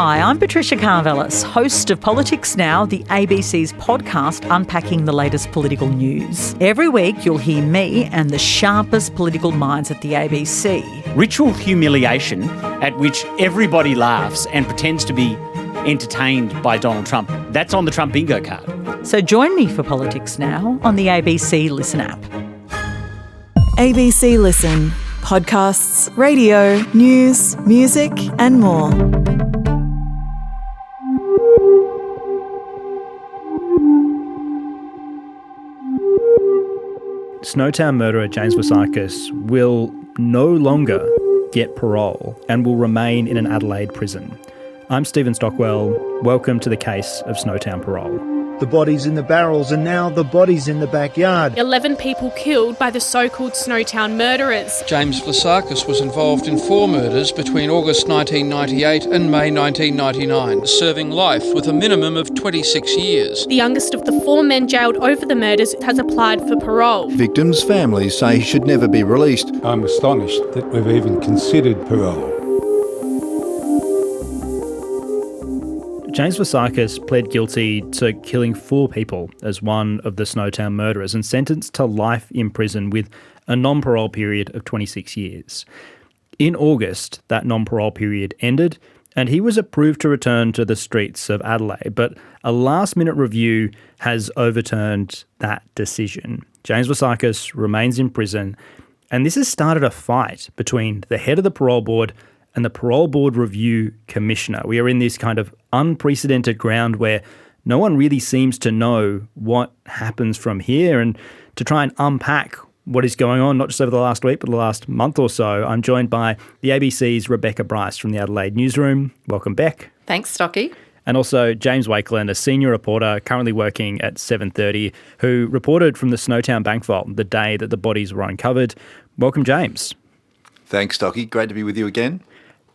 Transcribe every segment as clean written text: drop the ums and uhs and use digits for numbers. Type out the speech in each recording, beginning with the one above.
Hi, I'm Patricia Carvelis, host of Politics Now, the ABC's podcast unpacking the latest political news. Every week you'll hear me and the sharpest political minds at the ABC. Ritual humiliation at which everybody laughs and pretends to be entertained by Donald Trump. That's on the Trump bingo card. So join me for Politics Now on the ABC Listen app. ABC Listen. Podcasts, radio, news, music and more. Snowtown murderer James Vlassakis will no longer get parole and will remain in an Adelaide prison. I'm Stephen Stockwell. Welcome to the case of Snowtown Parole. The bodies in the barrels and now the bodies in the backyard. 11 people killed by the so-called Snowtown murderers. James Vlassakis was involved in 4 murders between August 1998 and May 1999, serving life with a minimum of 26 years. The youngest of the 4 men jailed over the murders has applied for parole. Victims' families say he should never be released. I'm astonished that we've even considered parole. James Vlassakis pled guilty to killing 4 people as one of the Snowtown murderers and sentenced to life in prison with a non-parole period of 26 years. In August, that non-parole period ended and he was approved to return to the streets of Adelaide, but a last-minute review has overturned that decision. James Vlassakis remains in prison, and this has started a fight between the head of the Parole Board and the Parole Board Review Commissioner. We are in this kind of unprecedented ground where no one really seems to know what happens from here. And to try and unpack what is going on, not just over the last week, but the last month or so, I'm joined by the ABC's Rebecca Brice from the Adelaide newsroom. Welcome, Beck. Thanks, Stocky. And also James Wakelin, a senior reporter currently working at 7:30, who reported from the Snowtown bank vault the day that the bodies were uncovered. Welcome, James. Thanks, Stocky. Great to be with you again.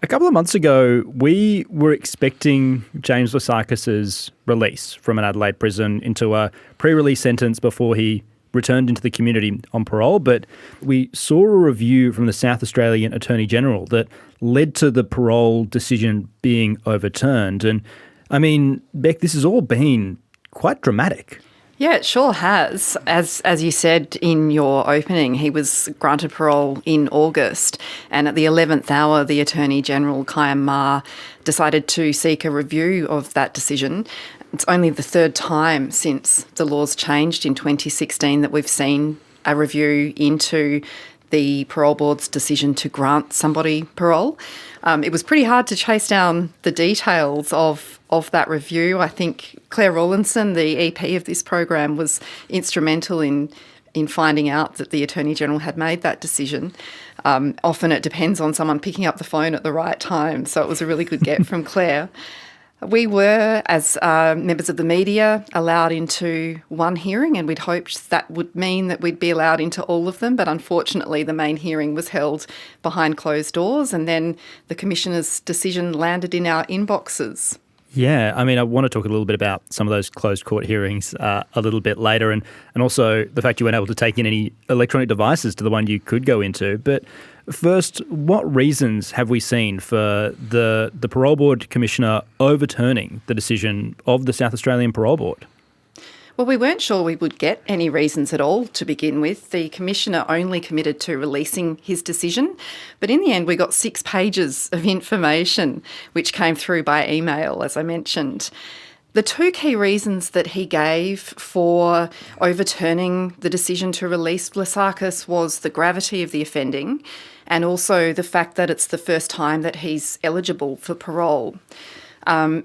A couple of months ago, we were expecting James Vlassakis' release from an Adelaide prison into a pre-release sentence before he returned into the community on parole, but we saw a review from the South Australian Attorney General that led to the parole decision being overturned. And, I mean, Beck, this has all been quite dramatic. Yeah, it sure has. As you said in your opening, he was granted parole in August, and at the 11th hour, the Attorney General, Kayam Ma, decided to seek a review of that decision. It's only the 3rd time since the laws changed in 2016 that we've seen a review into the Parole Board's decision to grant somebody parole. It was pretty hard to chase down the details of that review. I think Claire Rawlinson, the EP of this program, was instrumental in finding out that the Attorney General had made that decision. Often it depends on someone picking up the phone at the right time, so it was a really good get from Claire. We were, as members of the media, allowed into one hearing, and we'd hoped that would mean that we'd be allowed into all of them, but unfortunately the main hearing was held behind closed doors, and then the Commissioner's decision landed in our inboxes. Yeah, I mean, I want to talk a little bit about some of those closed court hearings a little bit later, and also the fact you weren't able to take in any electronic devices to the one you could go into. But first, what reasons have we seen for the Parole Board Commissioner overturning the decision of the South Australian Parole Board? Well, we weren't sure we would get any reasons at all to begin with. The Commissioner only committed to releasing his decision, but in the end we got 6 pages of information which came through by email, as I mentioned. The 2 key reasons that he gave for overturning the decision to release Vlassakis was the gravity of the offending and also the fact that it's the first time that he's eligible for parole.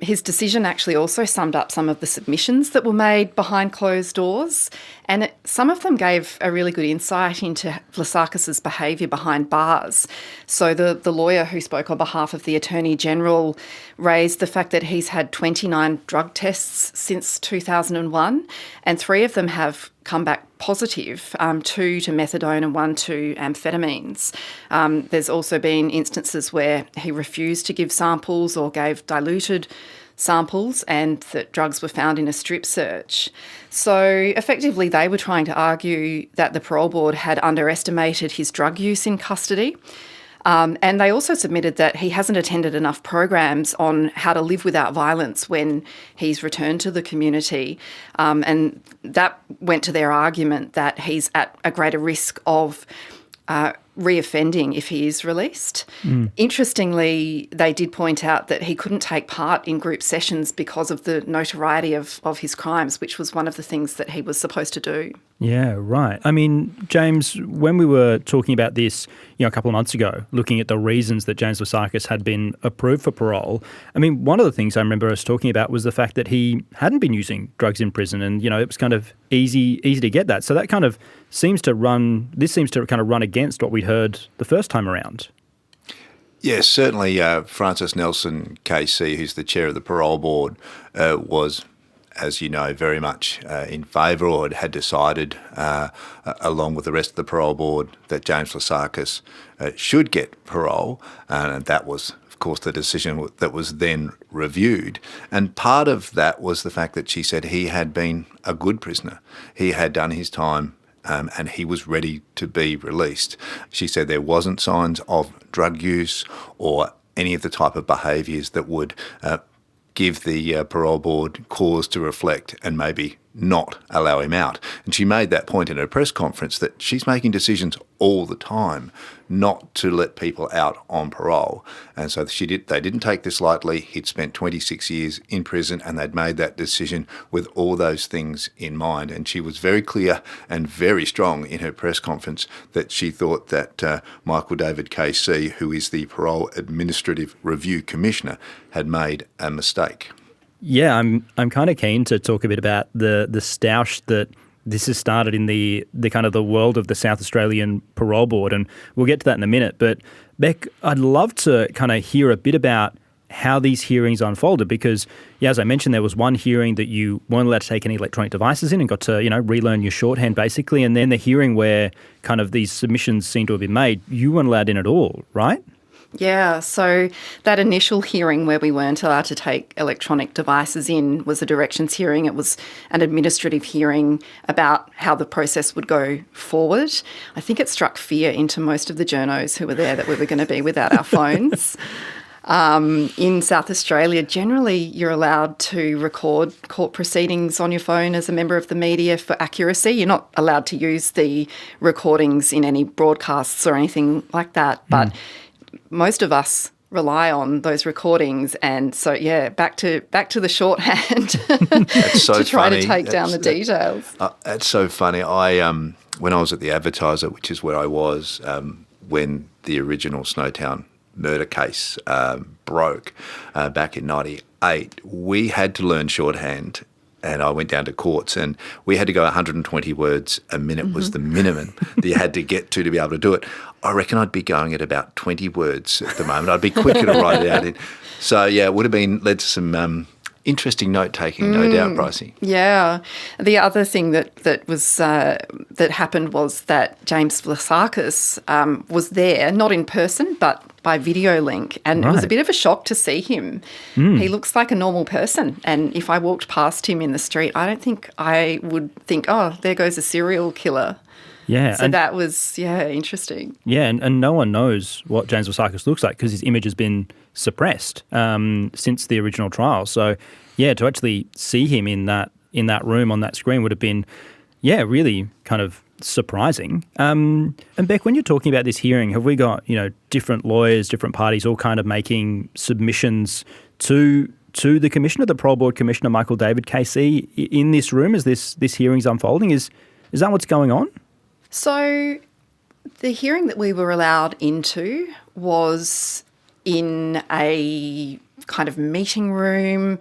His decision actually also summed up some of the submissions that were made behind closed doors, and some of them gave a really good insight into Vlassakis' behaviour behind bars. So the lawyer who spoke on behalf of the Attorney General raised the fact that he's had 29 drug tests since 2001, and 3 of them have come back positive, 2 to methadone and 1 to amphetamines. There's also been instances where he refused to give samples or gave diluted samples and that drugs were found in a strip search. So effectively they were trying to argue that the Parole Board had underestimated his drug use in custody. And they also submitted that he hasn't attended enough programs on how to live without violence when he's returned to the community. And that went to their argument that he's at a greater risk of reoffending if he is released. Interestingly, they did point out that he couldn't take part in group sessions because of the notoriety of his crimes, which was one of the things that he was supposed to do. Yeah, right. I mean, James, when we were talking about this, a couple of months ago, looking at the reasons that James Vlassakis had been approved for parole, I mean, one of the things I remember us talking about was the fact that he hadn't been using drugs in prison, and it was kind of easy to get that. So that kind of seems to run against what we heard the first time around. Yes, certainly Francis Nelson KC, who's the chair of the parole board, was, as you know, very much in favour, or had decided, along with the rest of the parole board, that James Vlassakis should get parole, and that was, of course, the decision that was then reviewed. And part of that was the fact that she said he had been a good prisoner. He had done his time and he was ready to be released. She said there wasn't signs of drug use or any of the type of behaviours that would give the parole board cause to reflect and maybe not allow him out. And she made that point in her press conference that she's making decisions all the time not to let people out on parole. And so they didn't take this lightly. He'd spent 26 years in prison and they'd made that decision with all those things in mind. And she was very clear and very strong in her press conference that she thought that Michael David KC, who is the Parole Administrative Review Commissioner, had made a mistake. Yeah, I'm kind of keen to talk a bit about the stoush that this has started in the kind of the world of the South Australian Parole Board, and we'll get to that in a minute. But Beck, I'd love to kind of hear a bit about how these hearings unfolded, because, yeah, as I mentioned, there was one hearing that you weren't allowed to take any electronic devices in and got to, relearn your shorthand basically, and then the hearing where kind of these submissions seem to have been made, you weren't allowed in at all, right? Yeah, so that initial hearing where we weren't allowed to take electronic devices in was a directions hearing. It was an administrative hearing about how the process would go forward. I think it struck fear into most of the journos who were there that we were going to be without our phones. In South Australia, generally you're allowed to record court proceedings on your phone as a member of the media for accuracy. You're not allowed to use the recordings in any broadcasts or anything like that, but most of us rely on those recordings, and so back to the shorthand so to try funny. to take down the details. That's so funny. When I was at the Advertiser, which is where I was when the original Snowtown murder case broke back in '98, we had to learn shorthand. And I went down to courts and we had to go 120 words a minute was the minimum that you had to get to be able to do it. I reckon I'd be going at about 20 words at the moment. I'd be quicker to write it out in. So, yeah, it would have led to some interesting note-taking, no doubt, Brice. Yeah. The other thing that was that happened was that James Vlassakis was there, not in person, but by video link, and It was a bit of a shock to see him. He looks like a normal person, and if I walked past him in the street, I don't think I would think, oh, there goes a serial killer. Yeah. So that was, interesting. Yeah, and no one knows what James Vlassakis looks like because his image has been suppressed since the original trial. So, yeah, to actually see him in that room on that screen would have been, really kind of surprising. And Beck, when you're talking about this hearing, have we got, different lawyers, different parties all kind of making submissions to the Commissioner, the Parole Board Commissioner, Michael David KC, in this room as this hearing's unfolding? Is that what's going on? So the hearing that we were allowed into was in a kind of meeting room.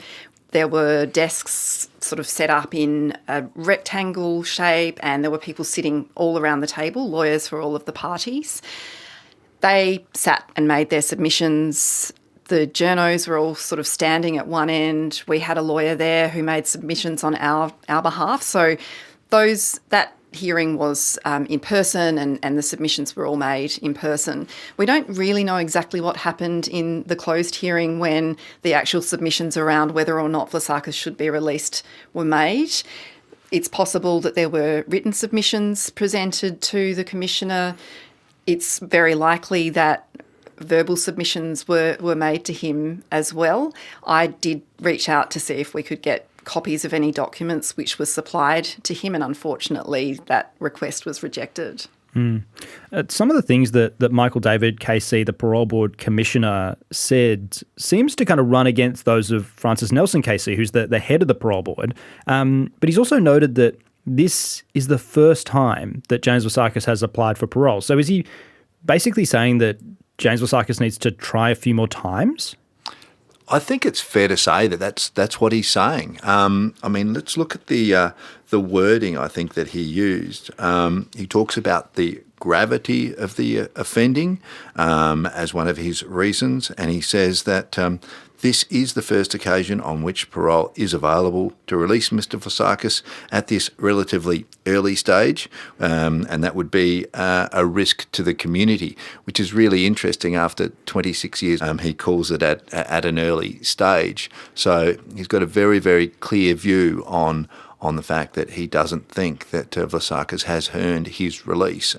There were desks sort of set up in a rectangle shape, and there were people sitting all around the table, lawyers for all of the parties. They sat and made their submissions. The journos were all sort of standing at one end. We had a lawyer there who made submissions on our behalf. So that hearing was in person, and the submissions were all made in person. We don't really know exactly what happened in the closed hearing when the actual submissions around whether or not Vlassakis should be released were made. It's possible that there were written submissions presented to the Commissioner. It's very likely that verbal submissions were made to him as well. I did reach out to see if we could get copies of any documents which were supplied to him, and unfortunately that request was rejected. Some of the things that Michael David KC, the Parole Board Commissioner, said seems to kind of run against those of Francis Nelson KC, who's the head of the Parole Board. But he's also noted that this is the first time that James Vlassakis has applied for parole. So is he basically saying that James Vlassakis needs to try a few more times? I think it's fair to say that that's what he's saying. I mean, let's look at the wording I think that he used. He talks about the gravity of the offending as one of his reasons, and he says that this is the first occasion on which parole is available to release Mr. Vlassakis at this relatively early stage, and that would be a risk to the community, which is really interesting after 26 years. He calls it at an early stage. So he's got a very, very clear view on the fact that he doesn't think that Vlassakis has earned his release,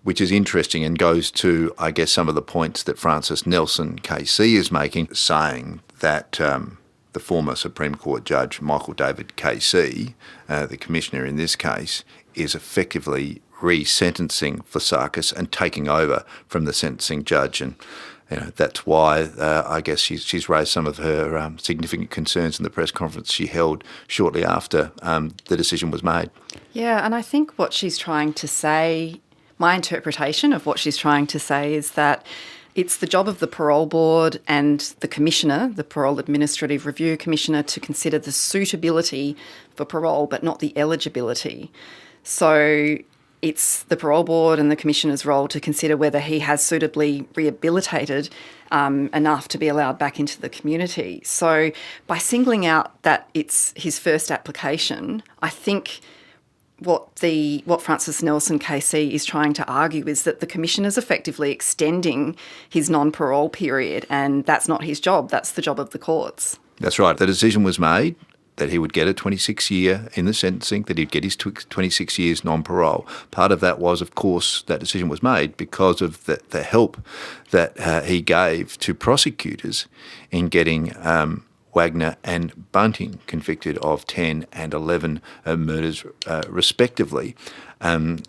which is interesting and goes to, I guess, some of the points that Francis Nelson KC is making, saying that the former Supreme Court Judge Michael David KC, the Commissioner in this case, is effectively re-sentencing Vlassakis and taking over from the sentencing judge. And that's why I guess she's raised some of her significant concerns in the press conference she held shortly after the decision was made. Yeah, and I think what she's trying to say, my interpretation of what she's trying to say, is that it's the job of the Parole Board and the Commissioner, the Parole Administrative Review Commissioner, to consider the suitability for parole but not the eligibility. So it's the Parole Board and the Commissioner's role to consider whether he has suitably rehabilitated enough to be allowed back into the community. So by singling out that it's his first application, I think what Francis Nelson KC is trying to argue is that the Commissioner's effectively extending his non-parole period, and that's not his job, that's the job of the courts. That's right. The decision was made that he would get a 26-year in the sentencing, that he'd get his 26 years non-parole. Part of that was, of course, that decision was made because of the help that he gave to prosecutors in getting Wagner and Bunting convicted of 10 and 11 murders respectively. And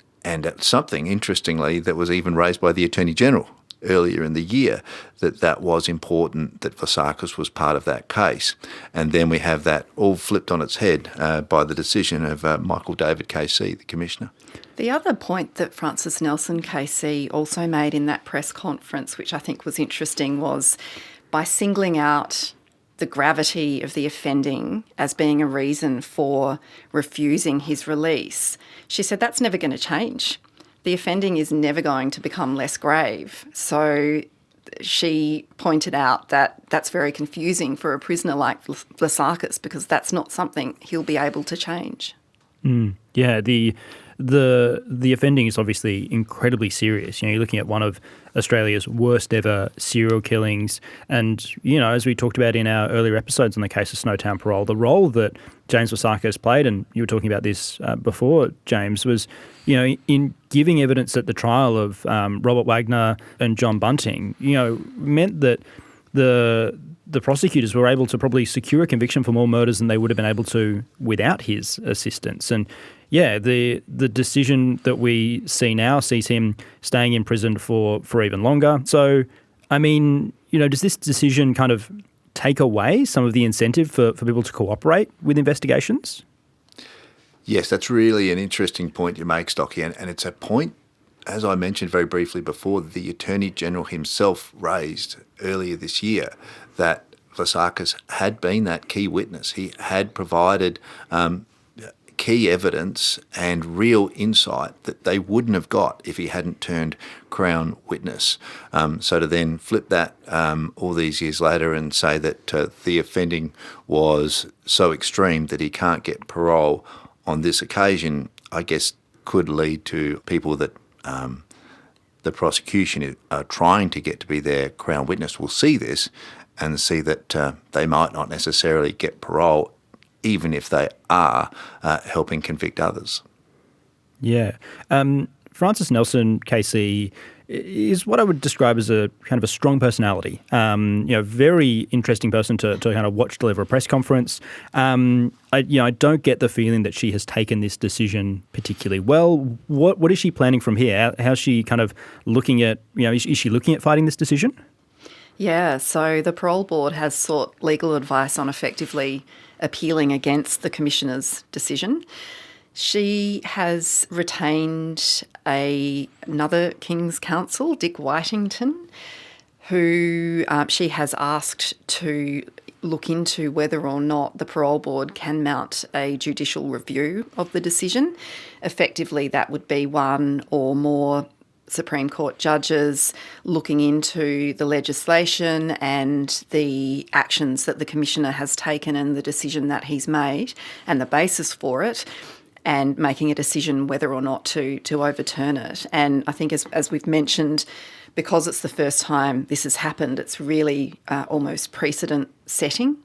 something, interestingly, that was even raised by the Attorney General earlier in the year, that was important, that Vlassakis was part of that case. And then we have that all flipped on its head by the decision of Michael David KC, the Commissioner. The other point that Francis Nelson KC also made in that press conference, which I think was interesting, was by singling out the gravity of the offending as being a reason for refusing his release, she said that's never going to change. The offending is never going to become less grave. So she pointed out that that's very confusing for a prisoner like Vlassakis, because that's not something he'll be able to change. Yeah, the offending is obviously incredibly serious. You're looking at one of Australia's worst ever serial killings. And, as we talked about in our earlier episodes on the case of Snowtown Parole, the role that James Vlassakis played, and you were talking about this before, James, was, in giving evidence at the trial of Robert Wagner and John Bunting, meant that the prosecutors were able to probably secure a conviction for more murders than they would have been able to without his assistance. And yeah, the decision that we see now sees him staying in prison for even longer. So, I mean, does this decision kind of take away some of the incentive for people to cooperate with investigations? Yes, that's really an interesting point you make, Stocky, and it's a point, as I mentioned very briefly before, the Attorney General himself raised earlier this year, that Vlassakis had been that key witness. He had provided key evidence and real insight that they wouldn't have got if he hadn't turned Crown witness. So to then flip that all these years later and say that the offending was so extreme that he can't get parole on this occasion, I guess could lead to people that the prosecution are trying to get to be their Crown witness will see this and see that they might not necessarily get parole even if they are helping convict others. Yeah. Francis Nelson KC is what I would describe as a kind of a strong personality. Very interesting person to kind of watch deliver a press conference. I don't get the feeling that she has taken this decision particularly well. What is she planning from here? How's she kind of looking at, is she looking at fighting this decision? Yeah, so the Parole Board has sought legal advice on effectively appealing against the Commissioner's decision. She has retained another King's Counsel, Dick Whitington, who she has asked to look into whether or not the Parole Board can mount a judicial review of the decision. Effectively, that would be one or more Supreme Court judges looking into the legislation and the actions that the Commissioner has taken and the decision that he's made and the basis for it, and making a decision whether or not to overturn it. And I think as we've mentioned, because it's the first time this has happened, it's really almost precedent setting.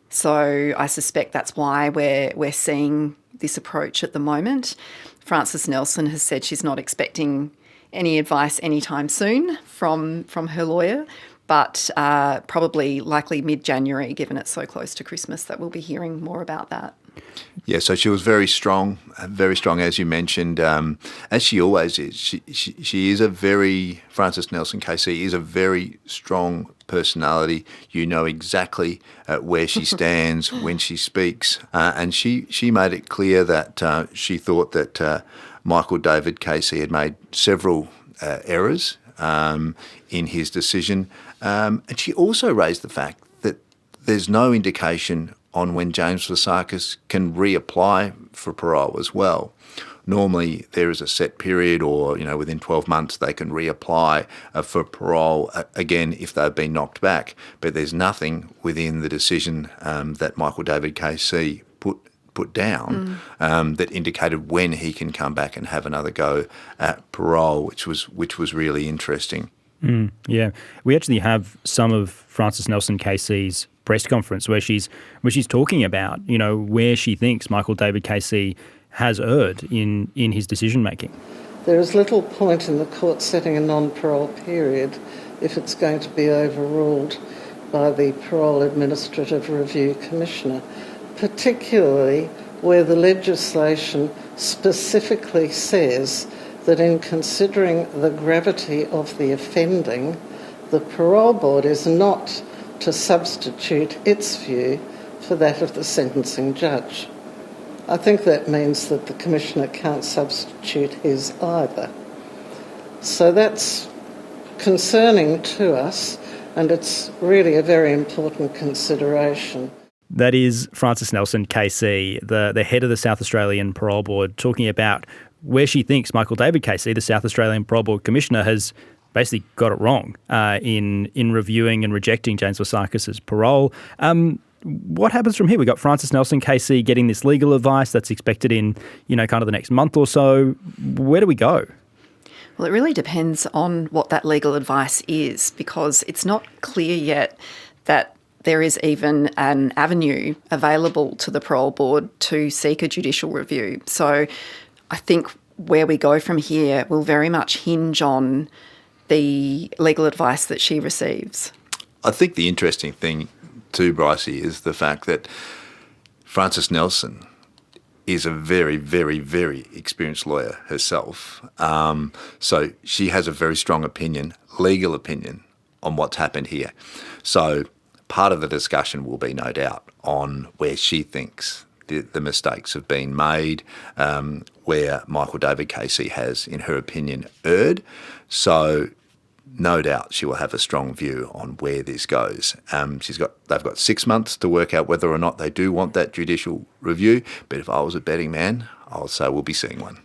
So I suspect that's why we're seeing this approach at the moment. Frances Nelson has said she's not expecting any advice anytime soon from her lawyer, but probably likely mid-January, given it's so close to Christmas, that we'll be hearing more about that. Yeah, so she was very strong, as you mentioned, as she always is. She is Frances Nelson KC is a very strong personality. You know exactly where she stands when she speaks. And she made it clear that she thought that Michael David Casey had made several errors in his decision. And she also raised the fact that there's no indication on when James Vlassakis can reapply for parole as well. Normally there is a set period, or within 12 months they can reapply for parole again if they've been knocked back. But there's nothing within the decision that Michael David KC put down that indicated when he can come back and have another go at parole, which was really interesting. Yeah, we actually have some of Frances Nelson KC's press conference where she's talking about where she thinks Michael David Casey has erred in his decision making. There is little point in the court setting a non-parole period if it's going to be overruled by the Parole Administrative Review Commissioner, particularly where the legislation specifically says that in considering the gravity of the offending, the Parole Board is not to substitute its view for that of the sentencing judge. I think that means that the Commissioner can't substitute his either. So that's concerning to us, and it's really a very important consideration. That is Frances Nelson KC, the head of the South Australian Parole Board, talking about where she thinks Michael David Casey, the South Australian Parole Board Commissioner, has basically got it wrong in reviewing and rejecting James Vlassakis' parole. What happens from here? We've got Frances Nelson KC getting this legal advice that's expected in, kind of the next month or so. Where do we go? Well, it really depends on what that legal advice is, because it's not clear yet that there is even an avenue available to the Parole Board to seek a judicial review. So I think where we go from here will very much hinge on the legal advice that she receives. I think the interesting thing too, Brice, is the fact that Frances Nelson is a very, very, very experienced lawyer herself. So she has a very strong opinion, legal opinion, on what's happened here. So part of the discussion will be, no doubt, on where she thinks the mistakes have been made, where Michael David Casey has, in her opinion, erred. So no doubt she will have a strong view on where this goes. They've got 6 months to work out whether or not they do want that judicial review. But if I was a betting man, I would say we'll be seeing one.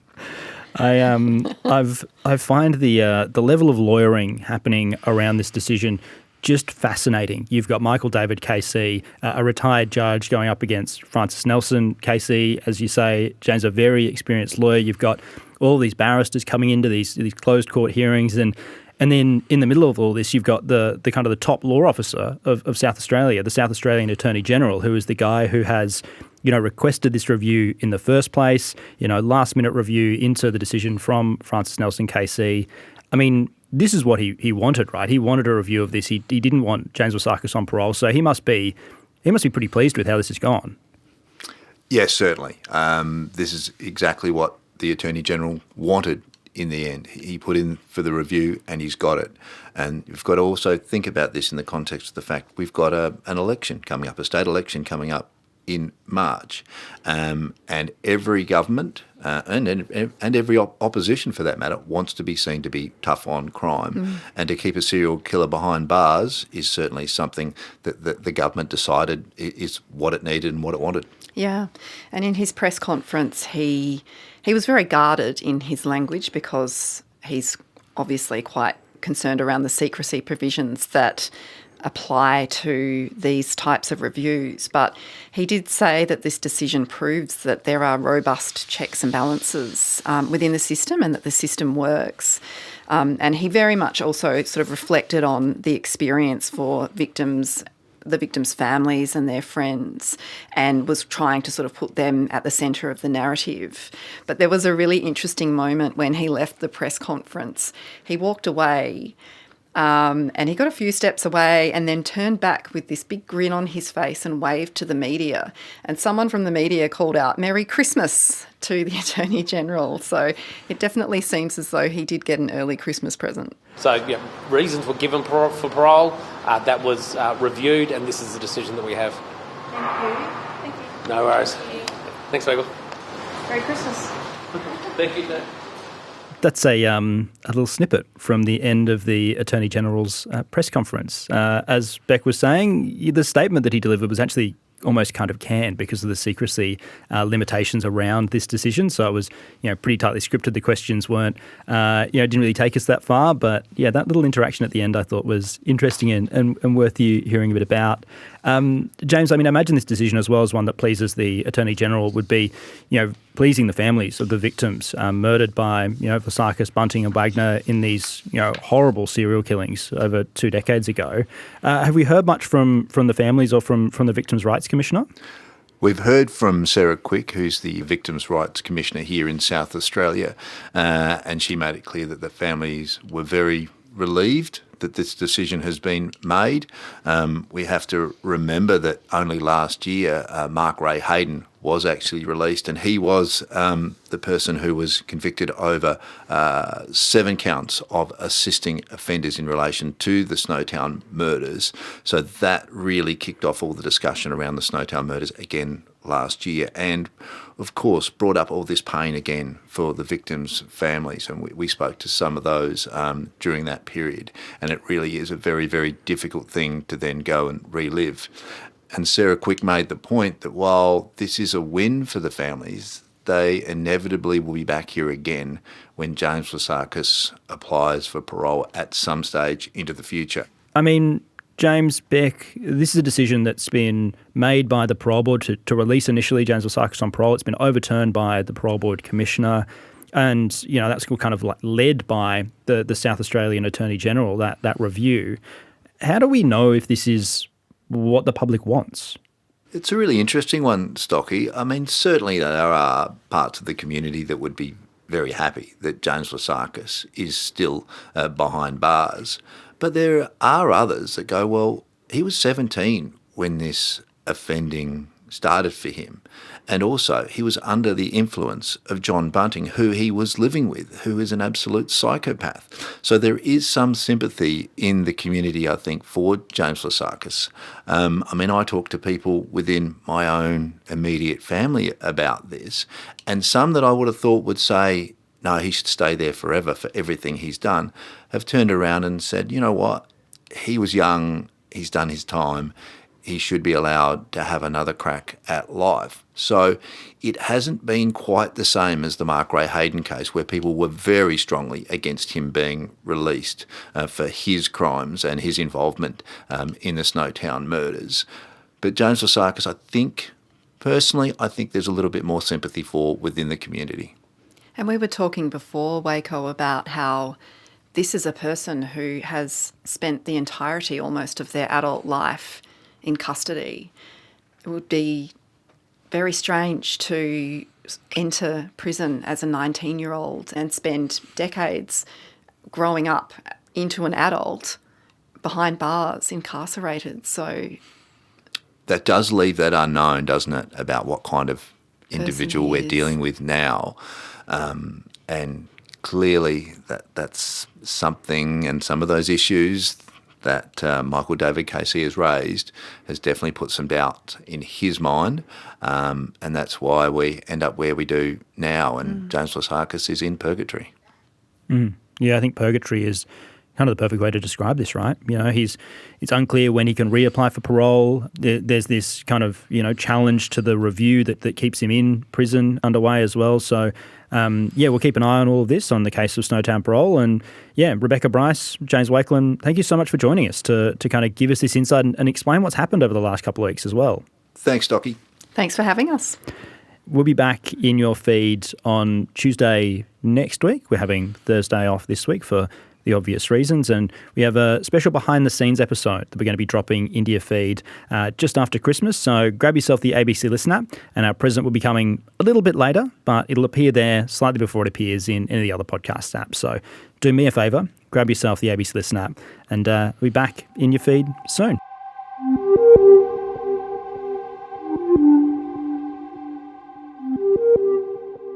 I find the level of lawyering happening around this decision just fascinating. You've got Michael David Casey, a retired judge, going up against Frances Nelson Casey, as you say. James, a very experienced lawyer. You've got all these barristers coming into these closed court hearings, and then in the middle of all this, you've got the kind of the top law officer of South Australia, the South Australian Attorney General, who is the guy who has, requested this review in the first place, last minute review into the decision from Frances Nelson KC. I mean, this is what he wanted, right? He wanted a review of this. He didn't want James Vlassakis on parole, so he must be pretty pleased with how this has gone. Yes, certainly. This is exactly what the Attorney General wanted in the end. He put in for the review and he's got it. And you've got to also think about this in the context of the fact we've got an election coming up, a state election coming up in March. And every government and every opposition, for that matter, wants to be seen to be tough on crime. And to keep a serial killer behind bars is certainly something that the government decided is what it needed and what it wanted. Yeah. And in his press conference, he was very guarded in his language because he's obviously quite concerned around the secrecy provisions that apply to these types of reviews. But he did say that this decision proves that there are robust checks and balances within the system and that the system works. And he very much also sort of reflected on the experience for the victims' families and their friends, and was trying to sort of put them at the centre of the narrative. But there was a really interesting moment when he left the press conference. He walked away and he got a few steps away and then turned back with this big grin on his face and waved to the media. And someone from the media called out, "Merry Christmas," to the Attorney General. So it definitely seems as though he did get an early Christmas present. So reasons were given for parole. That was reviewed, and this is the decision that we have. Thank you. No worries. Thanks, Wakelin. Merry Christmas. Thank you, Dave. That's a little snippet from the end of the Attorney General's press conference. As Beck was saying, the statement that he delivered was actually almost kind of canned because of the secrecy limitations around this decision. So it was, pretty tightly scripted. The questions weren't, didn't really take us that far. But yeah, that little interaction at the end I thought was interesting and worth you hearing a bit about. James, I imagine this decision as well as one that pleases the Attorney General would be, pleasing the families of the victims murdered by, Vlassakis, Bunting and Wagner in these, horrible serial killings over 2 decades ago. Have we heard much from the families or from the Victims' Rights Commissioner? We've heard from Sarah Quick, who's the Victims' Rights Commissioner here in South Australia, and she made it clear that the families were very relieved that this decision has been made. We have to remember that only last year Mark Ray Hayden was actually released, and he was the person who was convicted over 7 counts of assisting offenders in relation to the Snowtown murders. So that really kicked off all the discussion around the Snowtown murders again last year, and of course brought up all this pain again for the victims' families, and we spoke to some of those during that period, and it really is a very, very difficult thing to then go and relive. And Sarah Quick made the point that while this is a win for the families, they inevitably will be back here again when James Vlassakis applies for parole at some stage into the future. James, Beck, this is a decision that's been made by the Parole Board to release initially James Vlassakis on parole. It's been overturned by the Parole Board Commissioner, and that's kind of like led by the South Australian Attorney General, that review. How do we know if this is what the public wants? It's a really interesting one, Stocky. Certainly there are parts of the community that would be very happy that James Vlassakis is still behind bars. But there are others that go, well, he was 17 when this offending started for him. And also he was under the influence of John Bunting, who he was living with, who is an absolute psychopath. So there is some sympathy in the community, I think, for James Vlassakis. I talk to people within my own immediate family about this, and some that I would have thought would say, no, he should stay there forever for everything he's done, have turned around and said, you know what, he was young, he's done his time, he should be allowed to have another crack at life. So it hasn't been quite the same as the Mark Ray Hayden case, where people were very strongly against him being released for his crimes and his involvement in the Snowtown murders. But James Vlassakis, I think there's a little bit more sympathy for within the community. And we were talking before, Waco, about how this is a person who has spent the entirety almost of their adult life in custody. It would be very strange to enter prison as a 19-year-old and spend decades growing up into an adult behind bars, incarcerated. So that does leave that unknown, doesn't it, about what kind of individual we're dealing with now. And clearly that's something, and some of those issues that Michael David Casey has raised has definitely put some doubt in his mind, and that's why we end up where we do now, and James Vlassakis is in purgatory. Yeah, I think purgatory is kind of the perfect way to describe this, right? You know, it's unclear when he can reapply for parole. There's this kind of, challenge to the review that keeps him in prison underway as well. So, we'll keep an eye on all of this on the case of Snowtown Parole. And, Rebecca, Brice, James Wakelin, thank you so much for joining us to kind of give us this insight and explain what's happened over the last couple of weeks as well. Thanks, Docky. Thanks for having us. We'll be back in your feed on Tuesday next week. We're having Thursday off this week for the obvious reasons, and we have a special behind-the-scenes episode that we're going to be dropping into your feed just after Christmas. So grab yourself the ABC Listen app, and our present will be coming a little bit later, but it'll appear there slightly before it appears in any of the other podcast apps. So do me a favour, grab yourself the ABC Listen app, and we'll be back in your feed soon.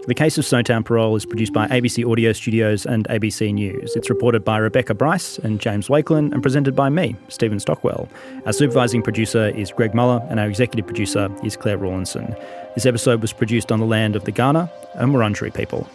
The Case of Snowtown Parole is produced by ABC Audio Studios and ABC News. It's reported by Rebecca Brice and James Wakelin and presented by me, Stephen Stockwell. Our supervising producer is Greg Muller and our executive producer is Claire Rawlinson. This episode was produced on the land of the Kaurna and Wurundjeri people.